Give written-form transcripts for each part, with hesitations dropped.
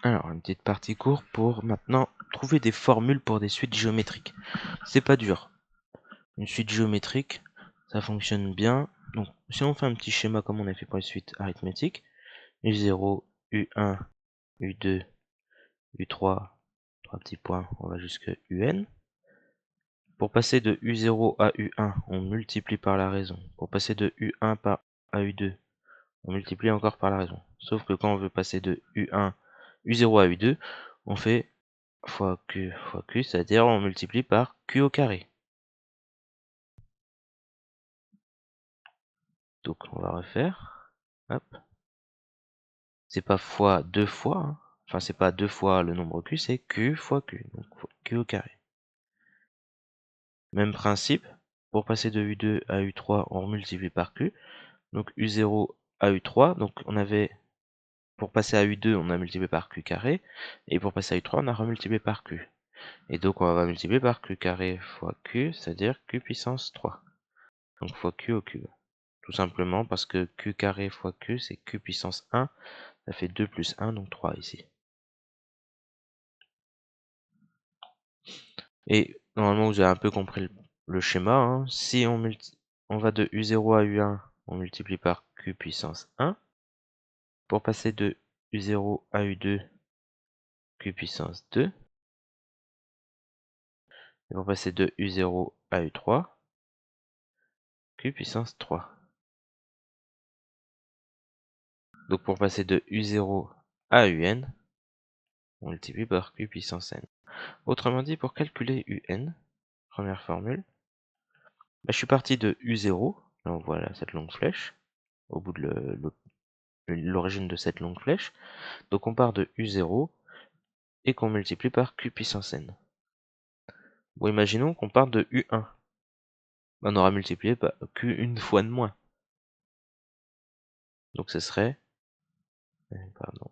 Alors, une petite partie courte pour maintenant trouver des formules pour des suites géométriques. C'est pas dur. Une suite géométrique, ça fonctionne bien. Donc, si on fait un petit schéma comme on a fait pour les suites arithmétiques, U0, U1, U2, U3, trois petits points, on va jusqu'à UN. Pour passer de U0 à U1, on multiplie par la raison. Pour passer de U1 à U2, on multiplie encore par la raison. Sauf que quand on veut passer de U1, U0 à U2, on fait fois Q fois Q, c'est-à-dire on multiplie par Q au carré. Donc on va refaire. Hop. C'est pas fois deux fois, hein. Enfin c'est pas deux fois le nombre Q, c'est Q fois Q. Donc Q au carré. Même principe, pour passer de U2 à U3, on multiplie par Q. Donc U0 à U3, donc on avait, pour passer à U2, on a multiplié par Q carré, et pour passer à U3, on a remultiplié par Q. Et donc on va multiplier par Q carré fois Q, c'est-à-dire Q puissance 3. Donc fois Q au cube. Tout simplement parce que Q carré fois Q, c'est Q puissance 1, ça fait 2 plus 1, donc 3 ici. Et normalement, vous avez un peu compris le schéma, hein. Si on va de U0 à U1, on multiplie par Q puissance 1. Pour passer de U0 à U2, Q puissance 2. Et pour passer de U0 à U3, Q puissance 3. Donc pour passer de U0 à UN, on multiplie par Q puissance n. Autrement dit, pour calculer UN, première formule, je suis parti de U0, donc voilà cette longue flèche, au bout de l'origine de cette longue flèche. Donc on part de U0 et qu'on multiplie par Q puissance n. Bon, imaginons qu'on parte de U1. On aura multiplié par Q une fois de moins. Donc ce serait, pardon,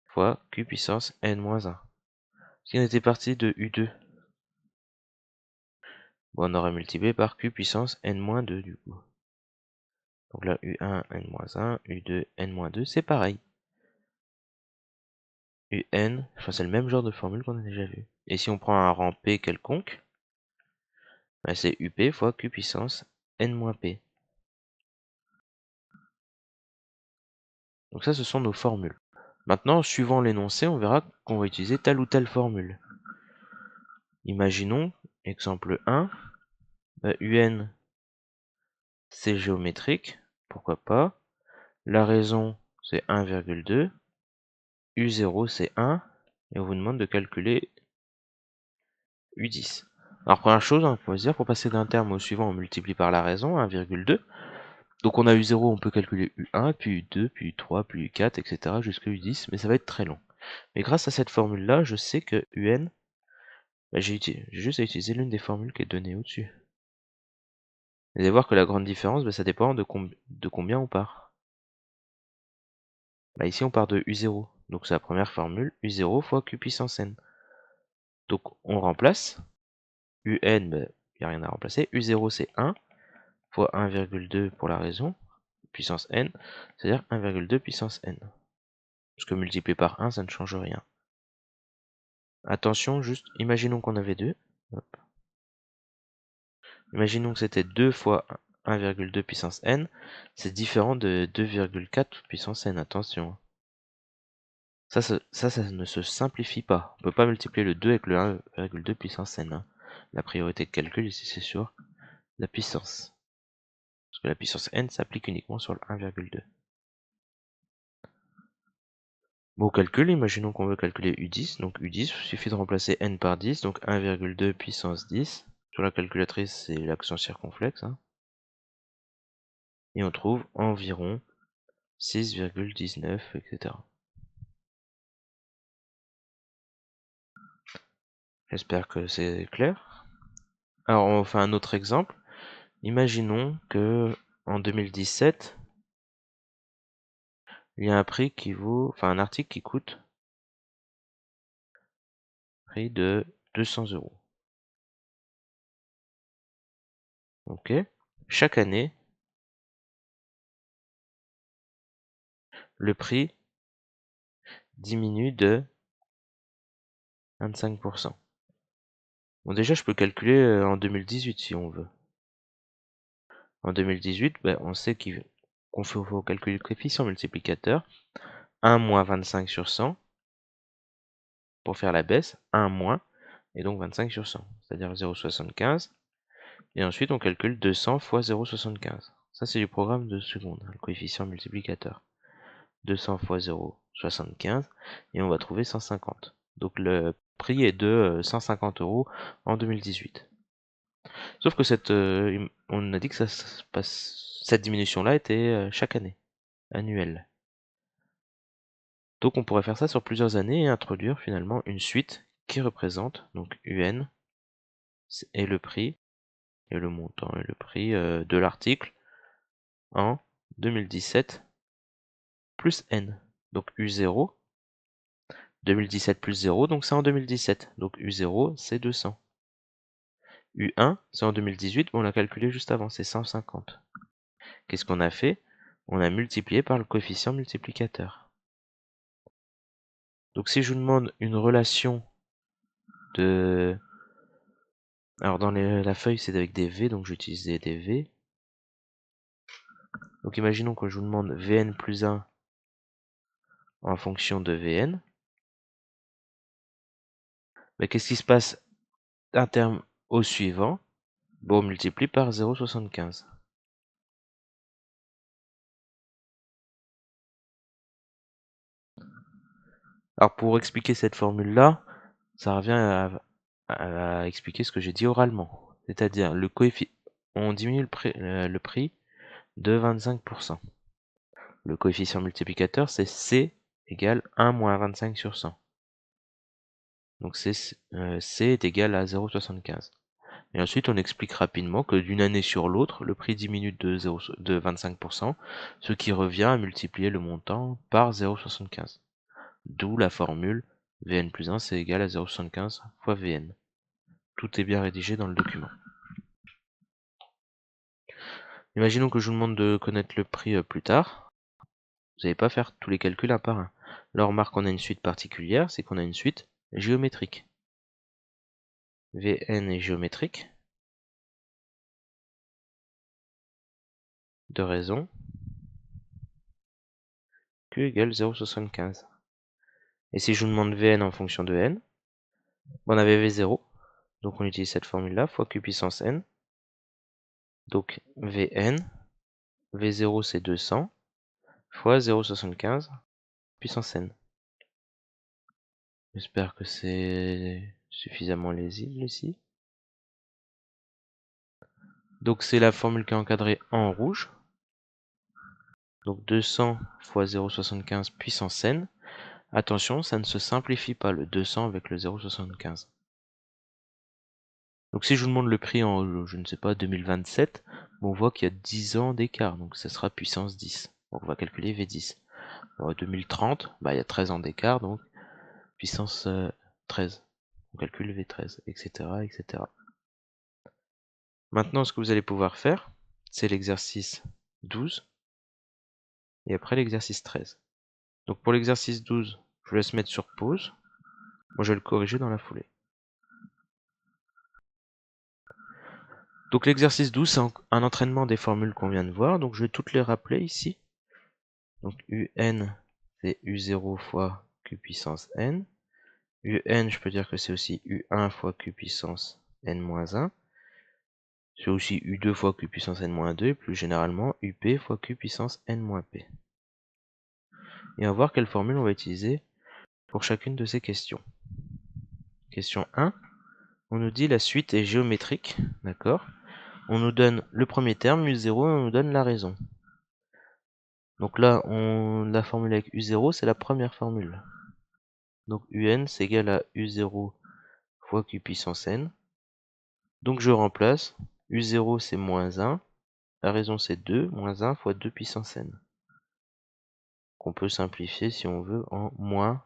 fois Q puissance n-1. Si on était parti de U2, bon, on aurait multiplié par Q puissance n-2 du coup. Donc là, U1, n-1, U2, n-2, c'est pareil. UN, enfin c'est le même genre de formule qu'on a déjà vu. Et si on prend un rang P quelconque, c'est UP fois Q puissance n-P. Donc ça, ce sont nos formules. Maintenant, suivant l'énoncé, on verra qu'on va utiliser telle ou telle formule. Imaginons, exemple 1, UN c'est géométrique, pourquoi pas. La raison c'est 1,2, U0 c'est 1, et on vous demande de calculer U10. Alors première chose, on peut se dire, pour passer d'un terme au suivant, on multiplie par la raison, 1,2. Donc on a U0, on peut calculer U1, puis U2, puis U3, puis U4, etc. jusqu'à U10, mais ça va être très long. Mais grâce à cette formule-là, je sais que UN, j'ai juste à utiliser l'une des formules qui est donnée au-dessus. Vous allez voir que la grande différence, ça dépend de combien on part. Ici, on part de U0, donc c'est la première formule, U0 fois Q puissance n. Donc on remplace, UN, il n'y a rien à remplacer, U0 c'est 1, fois 1,2 pour la raison, puissance n, c'est-à-dire 1,2 puissance n. Parce que multiplié par 1, ça ne change rien. Attention, juste, imaginons qu'on avait 2. Hop. Imaginons que c'était 2 fois 1,2 puissance n. C'est différent de 2,4 puissance n, attention. Ça ne se simplifie pas. On ne peut pas multiplier le 2 avec le 1,2 puissance n. La priorité de calcul ici, c'est sur la puissance. Parce que la puissance n s'applique uniquement sur le 1,2. Bon, au calcul, imaginons qu'on veut calculer U10. Donc U10, il suffit de remplacer n par 10, donc 1,2 puissance 10. Sur la calculatrice, c'est l'action circonflexe. Hein. Et on trouve environ 6,19, etc. J'espère que c'est clair. Alors, on fait un autre exemple. Imaginons que en 2017, il y a un prix qui vaut, enfin un article qui coûte prix de 200 €. Ok. Chaque année, le prix diminue de 25%. Bon, déjà, je peux calculer en 2018 si on veut. En 2018, on sait qu'on faut calculer le coefficient multiplicateur. 1 moins 25 sur 100 pour faire la baisse, 1 moins, et donc 25 sur 100, c'est-à-dire 0,75. Et ensuite, on calcule 200 fois 0,75. Ça, c'est du programme de seconde, le coefficient multiplicateur. 200 fois 0,75, et on va trouver 150. Donc le prix est de 150 € en 2018. Sauf que on a dit que cette diminution-là était chaque année, annuelle. Donc on pourrait faire ça sur plusieurs années et introduire finalement une suite qui représente donc UN et le prix et le montant et le prix de l'article en 2017 plus N. Donc U0, 2017 plus 0, donc c'est en 2017. Donc U0, c'est 200. U1, c'est en 2018, mais on l'a calculé juste avant, c'est 150. Qu'est-ce qu'on a fait? On a multiplié par le coefficient multiplicateur. Donc si je vous demande une relation de... Alors dans la feuille, c'est avec des V, donc j'utilise des V. Donc imaginons que je vous demande Vn plus 1 en fonction de Vn. Qu'est-ce qui se passe d'un terme au suivant? On multiplie par 0,75. Alors pour expliquer cette formule-là, ça revient à expliquer ce que j'ai dit oralement. C'est-à-dire on diminue le prix de 25%. Le coefficient multiplicateur, c'est C égale 1 moins 25 sur 100. Donc C est égal à 0,75. Et ensuite, on explique rapidement que d'une année sur l'autre, le prix diminue de 25%, ce qui revient à multiplier le montant par 0,75. D'où la formule Vn plus 1, c'est égal à 0,75 fois Vn. Tout est bien rédigé dans le document. Imaginons que je vous demande de connaître le prix plus tard. Vous n'allez pas faire tous les calculs un par un. Là, on remarque qu'on a une suite particulière, c'est qu'on a une suite géométrique. Vn est géométrique. De raison Q égale 0,75. Et si je vous demande Vn en fonction de n, on avait V0, donc on utilise cette formule-là, fois Q puissance n. Donc Vn, V0 c'est 200, fois 0,75 puissance n. J'espère que c'est suffisamment lisible ici. Donc c'est la formule qui est encadrée en rouge. Donc 200 fois 0,75 puissance n. Attention, ça ne se simplifie pas le 200 avec le 0,75. Donc si je vous demande le prix en, je ne sais pas, 2027, on voit qu'il y a 10 ans d'écart, donc ça sera puissance 10. Donc on va calculer V10. En 2030, il y a 13 ans d'écart, donc puissance 13. On calcule V13, etc., etc. Maintenant, ce que vous allez pouvoir faire, c'est l'exercice 12, et après l'exercice 13. Donc pour l'exercice 12, je vous laisse mettre sur pause. Moi, je vais le corriger dans la foulée. Donc l'exercice 12, c'est un entraînement des formules qu'on vient de voir. Donc je vais toutes les rappeler ici. Donc UN, c'est U0 fois Q puissance N. UN, je peux dire que c'est aussi U1 fois Q puissance N-1. C'est aussi U2 fois Q puissance N-2, et plus généralement UP fois Q puissance N-P. Et on va voir quelle formule on va utiliser pour chacune de ces questions. Question 1, on nous dit la suite est géométrique, d'accord? On nous donne le premier terme, U0, et on nous donne la raison. Donc là, la formule avec U0, c'est la première formule. Donc UN, c'est égal à U0 fois Q puissance N. Donc je remplace, U0 c'est moins 1, la raison c'est 2, moins 1 fois 2 puissance N. Qu'on peut simplifier si on veut en moins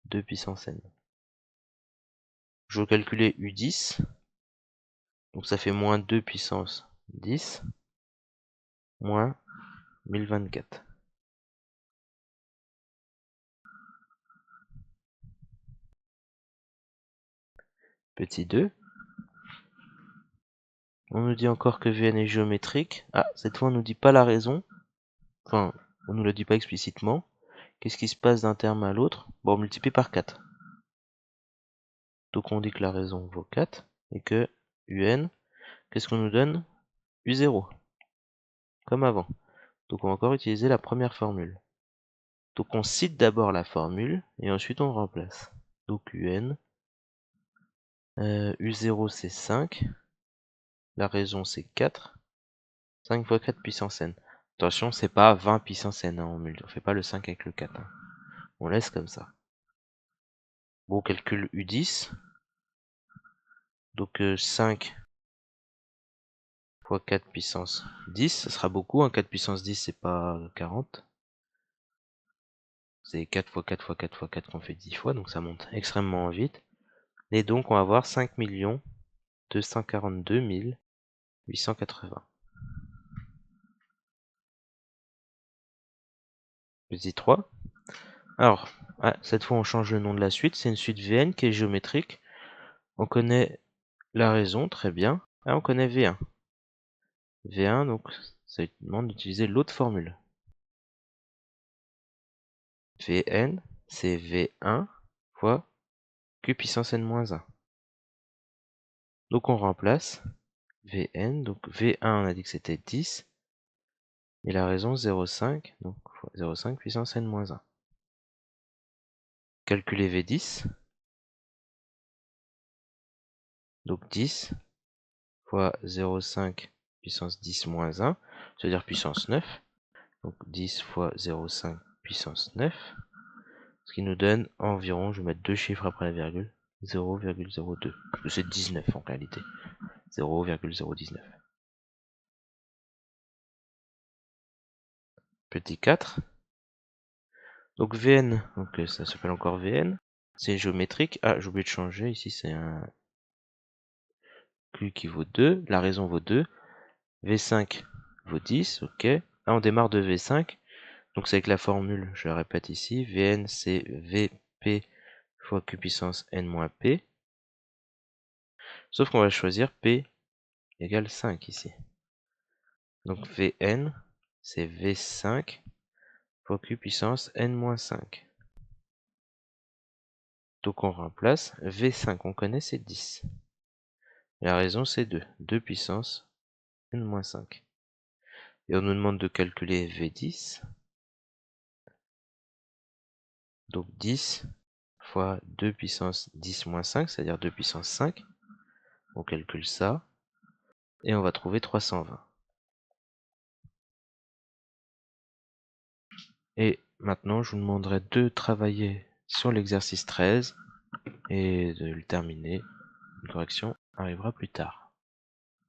2 puissance N. Je vais calculer U10, donc ça fait moins 2 puissance 10, moins 1024. petit 2. On nous dit encore que Vn est géométrique. Ah, cette fois on nous dit pas la raison. Enfin, on nous le dit pas explicitement. Qu'est-ce qui se passe d'un terme à l'autre? Bon, on multiplie par 4. Donc on dit que la raison vaut 4 et que Un, qu'est-ce qu'on nous donne? U0, comme avant. Donc on va encore utiliser la première formule. Donc on cite d'abord la formule et ensuite on remplace. Donc Un, U0 c'est 5, la raison c'est 4, 5 fois 4 puissance n. Attention, c'est pas 20 puissance n, hein, on fait pas le 5 avec le 4. Hein. On laisse comme ça. Bon, on calcule U10. Donc 5 fois 4 puissance 10, ça sera beaucoup, hein, 4 puissance 10 c'est pas 40. C'est 4 fois 4 fois 4 fois 4 qu'on fait 10 fois, donc ça monte extrêmement vite. Et donc on va avoir 5 242 880. Petit 3. Alors, cette fois on change le nom de la suite, c'est une suite Vn qui est géométrique. On connaît la raison, très bien. Ah, on connaît V1. V1, donc ça demande d'utiliser l'autre formule. Vn, c'est V1 fois Q puissance n-1. Donc on remplace Vn, donc V1 on a dit que c'était 10, et la raison 0,5, donc 0,5 puissance n-1. Calculer V10, donc 10 fois 0,5 puissance 10 moins 1, c'est-à-dire puissance 9, donc 10 fois 0,5 puissance 9, ce qui nous donne environ, je vais mettre deux chiffres après la virgule, 0,02, c'est 19 en réalité, 0,019. Petit 4, donc Vn, donc ça s'appelle encore Vn, c'est géométrique. Ah, j'ai oublié de changer, ici c'est un Q qui vaut 2, la raison vaut 2, V5 vaut 10, ok. Là on démarre de V5, donc c'est avec la formule, je la répète ici, Vn c'est Vp fois Q puissance n-p, sauf qu'on va choisir P égale 5 ici. Donc Vn c'est V5 fois Q puissance n-5. Donc on remplace, V5 on connaît c'est 10. La raison c'est 2, 2 puissance n-5. Et on nous demande de calculer V10. Donc 10 fois 2 puissance 10 moins 5, c'est-à-dire 2 puissance 5. On calcule ça. Et on va trouver 320. Et maintenant, je vous demanderai de travailler sur l'exercice 13 et de le terminer. Une correction arrivera plus tard.